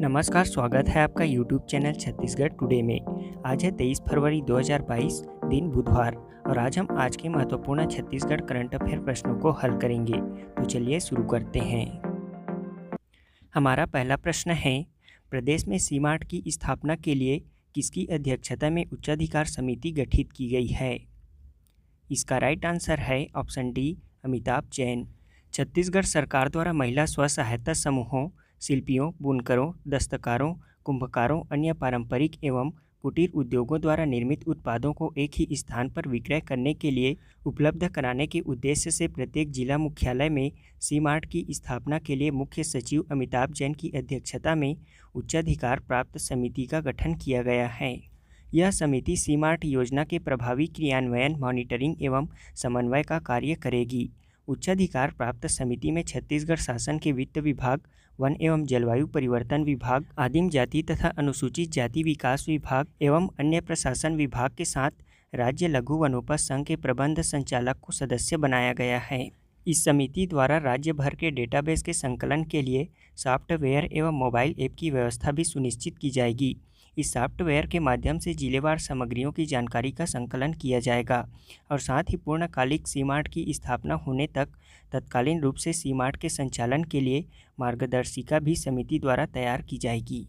नमस्कार, स्वागत है आपका YouTube चैनल छत्तीसगढ़ टुडे में। आज है 23 फरवरी 2022, दिन बुधवार, और आज हम आज के महत्वपूर्ण छत्तीसगढ़ करंट अफेयर प्रश्नों को हल करेंगे। तो चलिए शुरू करते हैं। हमारा पहला प्रश्न है, प्रदेश में सी-मार्ट की स्थापना के लिए किसकी अध्यक्षता में उच्चाधिकार समिति गठित की गई है? इसका राइट आंसर है ऑप्शन डी, अमिताभ जैन। छत्तीसगढ़ सरकार द्वारा महिला स्व सहायता समूहों, शिल्पियों, बुनकरों, दस्तकारों, कुंभकारों, अन्य पारंपरिक एवं कुटीर उद्योगों द्वारा निर्मित उत्पादों को एक ही स्थान पर विक्रय करने के लिए उपलब्ध कराने के उद्देश्य से प्रत्येक जिला मुख्यालय में सी-मार्ट की स्थापना के लिए मुख्य सचिव अमिताभ जैन की अध्यक्षता में उच्चाधिकार प्राप्त समिति का गठन किया गया है। यह समिति सी-मार्ट योजना के प्रभावी क्रियान्वयन, मॉनिटरिंग एवं समन्वय का कार्य करेगी। उच्चाधिकार प्राप्त समिति में छत्तीसगढ़ शासन के वित्त विभाग, वन एवं जलवायु परिवर्तन विभाग, आदिम जाति तथा अनुसूचित जाति विकास विभाग एवं अन्य प्रशासन विभाग के साथ राज्य लघु वनोपज संघ के प्रबंध संचालक को सदस्य बनाया गया है। इस समिति द्वारा राज्य भर के डेटाबेस के संकलन के लिए सॉफ्टवेयर एवं मोबाइल ऐप की व्यवस्था भी सुनिश्चित की जाएगी। इस सॉफ्टवेयर के माध्यम से जिलेवार सामग्रियों की जानकारी का संकलन किया जाएगा और साथ ही पूर्णकालिक सी-मार्ट की स्थापना होने तक तत्कालीन रूप से सी-मार्ट के संचालन के लिए मार्गदर्शिका भी समिति द्वारा तैयार की जाएगी।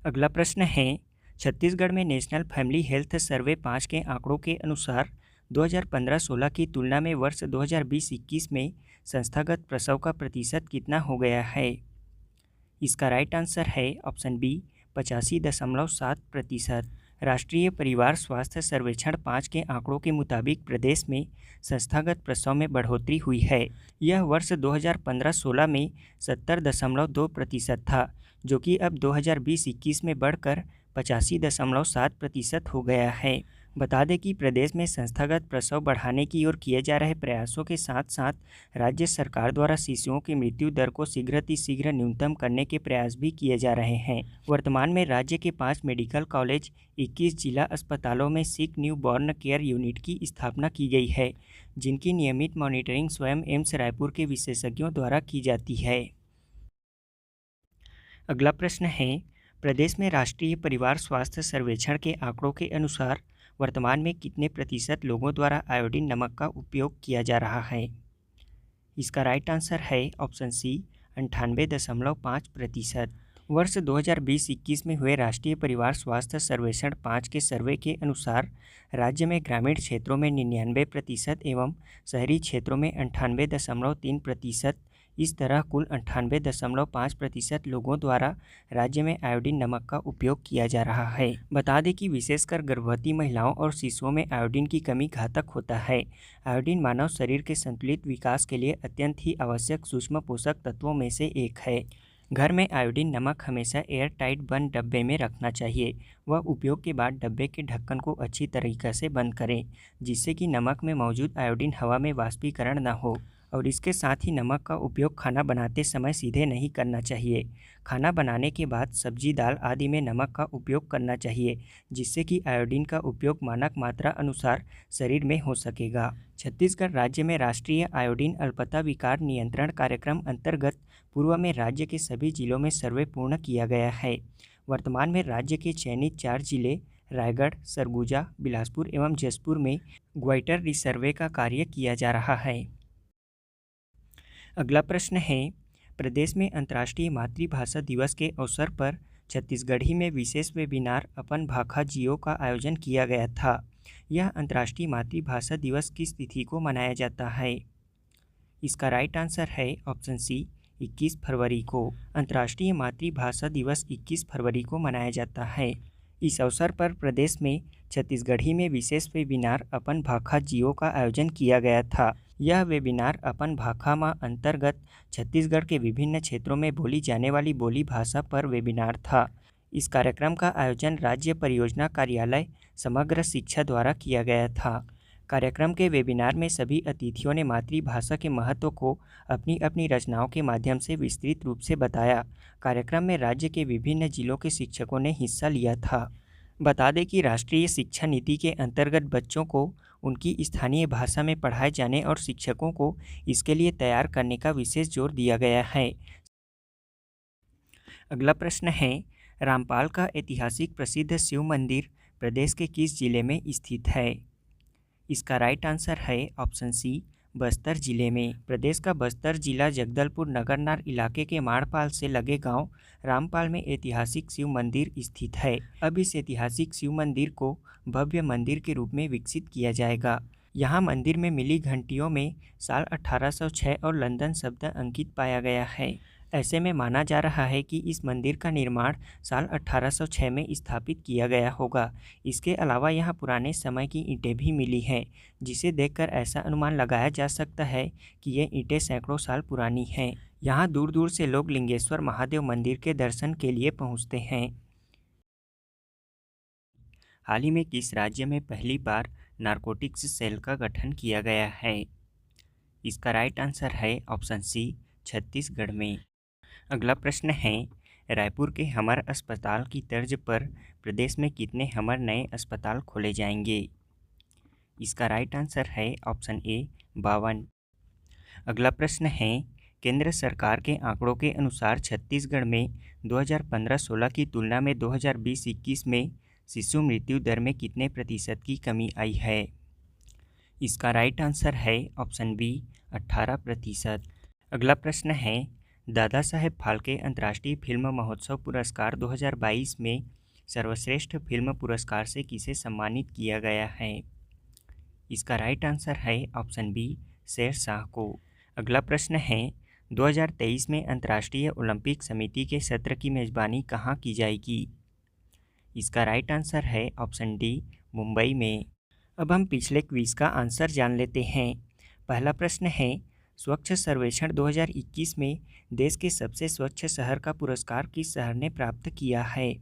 अगला प्रश्न है, छत्तीसगढ़ में नेशनल फैमिली हेल्थ सर्वे 5 के आंकड़ों के अनुसार 2015-16 की तुलना में वर्ष 2020-21 में संस्थागत प्रसव का प्रतिशत कितना हो गया है? इसका राइट आंसर है ऑप्शन बी, 85.7%। राष्ट्रीय परिवार स्वास्थ्य सर्वेक्षण 5 के आंकड़ों के मुताबिक प्रदेश में संस्थागत प्रसव में बढ़ोतरी हुई है। यह वर्ष 2015-16 में 70.2% था, जो कि अब 2020-21 में बढ़कर 85.7% हो गया है। बता दें कि प्रदेश में संस्थागत प्रसव बढ़ाने की ओर किए जा रहे प्रयासों के साथ साथ राज्य सरकार द्वारा शिशुओं की मृत्यु दर को शीघ्र न्यूनतम करने के प्रयास भी किए जा रहे हैं। वर्तमान में राज्य के 5 मेडिकल कॉलेज, 21 जिला अस्पतालों में सिक न्यू बॉर्न केयर यूनिट की स्थापना की गई है, जिनकी नियमित मॉनिटरिंग स्वयं एम्स रायपुर के विशेषज्ञों द्वारा की जाती है। अगला प्रश्न है, प्रदेश में राष्ट्रीय परिवार स्वास्थ्य सर्वेक्षण के आंकड़ों के अनुसार वर्तमान में कितने प्रतिशत लोगों द्वारा आयोडीन नमक का उपयोग किया जा रहा है? इसका राइट आंसर है ऑप्शन सी, 98.5%। वर्ष 2020-21 में हुए राष्ट्रीय परिवार स्वास्थ्य सर्वेक्षण 5 के सर्वे के अनुसार राज्य में ग्रामीण क्षेत्रों में 99% एवं शहरी क्षेत्रों में 98.3%, इस तरह कुल 98.5% लोगों द्वारा राज्य में आयोडीन नमक का उपयोग किया जा रहा है। बता दें कि विशेषकर गर्भवती महिलाओं और शिशुओं में आयोडीन की कमी घातक होता है। आयोडीन मानव शरीर के संतुलित विकास के लिए अत्यंत ही आवश्यक सूक्ष्म पोषक तत्वों में से एक है। घर में आयोडीन नमक हमेशा एयर टाइट बंद डब्बे में रखना चाहिए। वह उपयोग के बाद डब्बे के ढक्कन को अच्छी तरीके से बंद करें, जिससे कि नमक में मौजूद आयोडीन हवा में वाष्पीकरण न हो। और इसके साथ ही नमक का उपयोग खाना बनाते समय सीधे नहीं करना चाहिए। खाना बनाने के बाद सब्जी, दाल आदि में नमक का उपयोग करना चाहिए, जिससे कि आयोडीन का उपयोग मानक मात्रा अनुसार शरीर में हो सकेगा। छत्तीसगढ़ राज्य में राष्ट्रीय आयोडीन अल्पता विकार नियंत्रण कार्यक्रम अंतर्गत पूर्व में राज्य के सभी जिलों में सर्वे पूर्ण किया गया है। वर्तमान में राज्य के चयनित 4 जिले रायगढ़, सरगुजा, बिलासपुर एवं जशपुर में ग्वाइटर रिसर्वे का कार्य किया जा रहा है। अगला प्रश्न है, प्रदेश में अंतर्राष्ट्रीय मातृभाषा दिवस के अवसर पर छत्तीसगढ़ी में विशेष वेबिनार अपन भाखा जियो का आयोजन किया गया था। यह अंतर्राष्ट्रीय मातृभाषा दिवस किस तिथि को मनाया जाता है? इसका राइट आंसर है ऑप्शन सी, 21 फरवरी को। अंतर्राष्ट्रीय मातृभाषा दिवस 21 फरवरी को मनाया जाता है। इस अवसर पर प्रदेश में छत्तीसगढ़ी में विशेष वेबिनार अपन भाखा जियो का आयोजन किया गया था। यह वेबिनार अपन भाखा मां अंतर्गत छत्तीसगढ़ के विभिन्न क्षेत्रों में बोली जाने वाली बोली भाषा पर वेबिनार था। इस कार्यक्रम का आयोजन राज्य परियोजना कार्यालय समग्र शिक्षा द्वारा किया गया था। कार्यक्रम के वेबिनार में सभी अतिथियों ने मातृभाषा के महत्व को अपनी अपनी रचनाओं के माध्यम से विस्तृत रूप से बताया। कार्यक्रम में राज्य के विभिन्न जिलों के शिक्षकों ने हिस्सा लिया था। बता दें कि राष्ट्रीय शिक्षा नीति के अंतर्गत बच्चों को उनकी स्थानीय भाषा में पढ़ाए जाने और शिक्षकों को इसके लिए तैयार करने का विशेष जोर दिया गया है। अगला प्रश्न है, रामपाल का ऐतिहासिक प्रसिद्ध शिव मंदिर प्रदेश के किस जिले में स्थित है? इसका राइट आंसर है ऑप्शन सी, बस्तर जिले में। प्रदेश का बस्तर जिला जगदलपुर नगरनार इलाके के माड़पाल से लगे गांव रामपाल में ऐतिहासिक शिव मंदिर स्थित है। अब इस ऐतिहासिक शिव मंदिर को भव्य मंदिर के रूप में विकसित किया जाएगा। यहाँ मंदिर में मिली घंटियों में साल 1806 और लंदन शब्द अंकित पाया गया है। ऐसे में माना जा रहा है कि इस मंदिर का निर्माण साल 1806 में स्थापित किया गया होगा। इसके अलावा यहाँ पुराने समय की ईंटें भी मिली हैं, जिसे देखकर ऐसा अनुमान लगाया जा सकता है कि ये ईंटें सैकड़ों साल पुरानी हैं। यहाँ दूर दूर से लोग लिंगेश्वर महादेव मंदिर के दर्शन के लिए पहुँचते हैं। हाल ही में किस राज्य में पहली बार नारकोटिक्स सेल का गठन किया गया है? इसका राइट आंसर है ऑप्शन सी, छत्तीसगढ़ में। अगला प्रश्न है, रायपुर के हमर अस्पताल की तर्ज पर प्रदेश में कितने हमर नए अस्पताल खोले जाएंगे? इसका राइट आंसर है ऑप्शन ए, 52। अगला प्रश्न है, केंद्र सरकार के आंकड़ों के अनुसार छत्तीसगढ़ में 2015-16 की तुलना में 2020-21 में शिशु मृत्यु दर में कितने प्रतिशत की कमी आई है? इसका राइट आंसर है ऑप्शन बी, 18%। अगला प्रश्न है, दादा साहेब फाल्के अंतर्राष्ट्रीय फिल्म महोत्सव पुरस्कार 2022 में सर्वश्रेष्ठ फिल्म पुरस्कार से किसे सम्मानित किया गया है? इसका राइट आंसर है ऑप्शन बी, शेरशाह को। अगला प्रश्न है, 2023 में अंतर्राष्ट्रीय ओलंपिक समिति के सत्र की मेज़बानी कहाँ की जाएगी? इसका राइट आंसर है ऑप्शन डी, मुंबई में। अब हम पिछले क्विज़ का आंसर जान लेते हैं। पहला प्रश्न है, स्वच्छ सर्वेक्षण 2021 में देश के सबसे स्वच्छ शहर का पुरस्कार किस शहर ने प्राप्त किया है?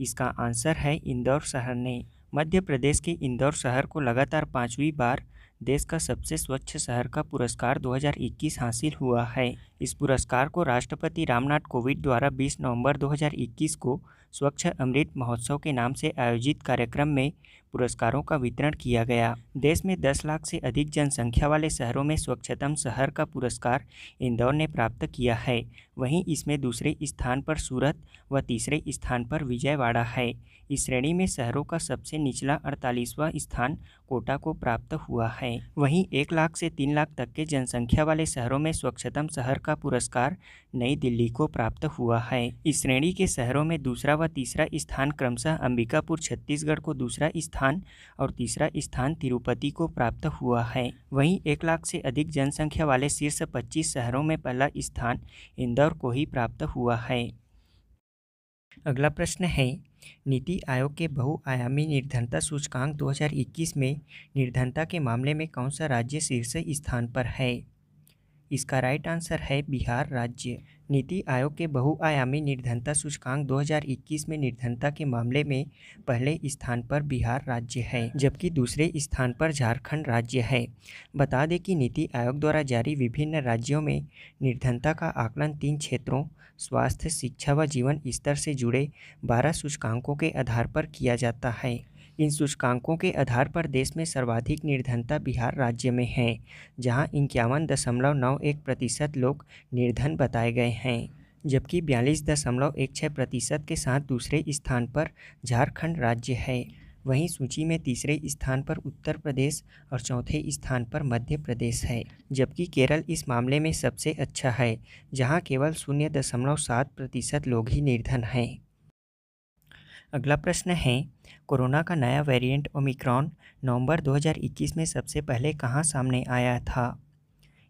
इसका आंसर है इंदौर शहर ने। मध्य प्रदेश के इंदौर शहर को लगातार 5वीं बार देश का सबसे स्वच्छ शहर का पुरस्कार 2021 हासिल हुआ है। इस पुरस्कार को राष्ट्रपति रामनाथ कोविंद द्वारा 20 नवंबर 2021 को स्वच्छ अमृत महोत्सव के नाम से आयोजित कार्यक्रम में पुरस्कारों का वितरण किया गया। देश में 10 लाख से अधिक जनसंख्या वाले शहरों में स्वच्छतम शहर का पुरस्कार इंदौर ने प्राप्त किया है। वहीं इसमें दूसरे स्थान पर सूरत व तीसरे स्थान पर विजयवाड़ा है। इस श्रेणी में शहरों का सबसे निचला 48वां स्थान कोटा को प्राप्त हुआ है। वहीं 1 लाख से 3 लाख तक के जनसंख्या वाले शहरों में स्वच्छतम शहर का पुरस्कार नई दिल्ली को प्राप्त हुआ है। इस श्रेणी के शहरों में दूसरा व तीसरा स्थान क्रमशः अंबिकापुर छत्तीसगढ़ को दूसरा स्थान और तीसरा स्थान तिरुपति को प्राप्त हुआ है। वहीं 1 लाख से अधिक जनसंख्या वाले शीर्ष 25 शहरों में पहला स्थान इंदौर को ही प्राप्त हुआ है। अगला प्रश्न है, नीति आयोग के बहुआयामी निर्धनता सूचकांक 2021 में निर्धनता के मामले में कौन सा राज्य शीर्ष स्थान पर है? इसका राइट आंसर है बिहार राज्य। नीति आयोग के बहुआयामी निर्धनता सूचकांक 2021 में निर्धनता के मामले में पहले स्थान पर बिहार राज्य है, जबकि दूसरे स्थान पर झारखंड राज्य है। बता दें कि नीति आयोग द्वारा जारी विभिन्न राज्यों में निर्धनता का आकलन 3 क्षेत्रों स्वास्थ्य, शिक्षा व जीवन स्तर से जुड़े 12 सूचकांकों के आधार पर किया जाता है। इन सूचकांकों के आधार पर देश में सर्वाधिक निर्धनता बिहार राज्य में है, जहां 51.91% लोग निर्धन बताए गए हैं, जबकि 42.16% के साथ दूसरे स्थान पर झारखंड राज्य है। वहीं सूची में तीसरे स्थान पर उत्तर प्रदेश और चौथे स्थान पर मध्य प्रदेश है, जबकि केरल इस मामले में सबसे अच्छा है, जहां केवल 0.7% लोग ही निर्धन हैं। अगला प्रश्न है, कोरोना का नया वेरिएंट ओमिक्रॉन नवंबर 2021 में सबसे पहले कहां सामने आया था?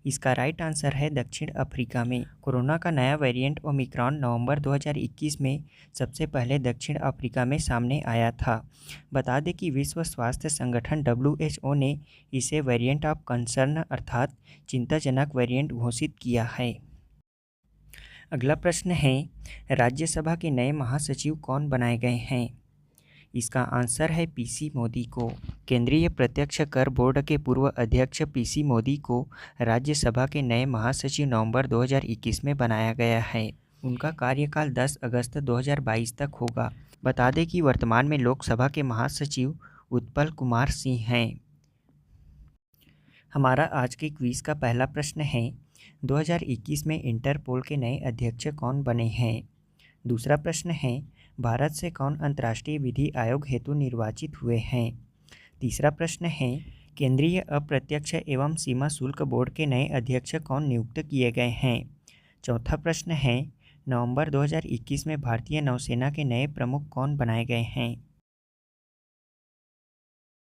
इसका राइट आंसर है दक्षिण अफ्रीका में। कोरोना का नया वेरिएंट ओमिक्रॉन नवंबर 2021 में सबसे पहले दक्षिण अफ्रीका में सामने आया था। बता दें कि विश्व स्वास्थ्य संगठन WHO ने इसे वेरिएंट ऑफ कंसर्न अर्थात चिंताजनक वेरिएंट घोषित किया है। अगला प्रश्न है, राज्यसभा के नए महासचिव कौन बनाए गए हैं? इसका आंसर है PC मोदी को। केंद्रीय प्रत्यक्ष कर बोर्ड के पूर्व अध्यक्ष PC मोदी को राज्यसभा के नए महासचिव नवंबर 2021 में बनाया गया है। उनका कार्यकाल 10 अगस्त 2022 तक होगा। बता दें कि वर्तमान में लोकसभा के महासचिव उत्पल कुमार सिंह हैं। हमारा आज के क्विज़ का पहला प्रश्न है, 2021 में इंटरपोल के नए अध्यक्ष कौन बने हैं? दूसरा प्रश्न है, भारत से कौन अंतर्राष्ट्रीय विधि आयोग हेतु निर्वाचित हुए हैं? तीसरा प्रश्न है, केंद्रीय अप्रत्यक्ष एवं सीमा शुल्क बोर्ड के नए अध्यक्ष कौन नियुक्त किए गए हैं? चौथा प्रश्न है, नवंबर 2021 में भारतीय नौसेना के नए प्रमुख कौन बनाए गए हैं?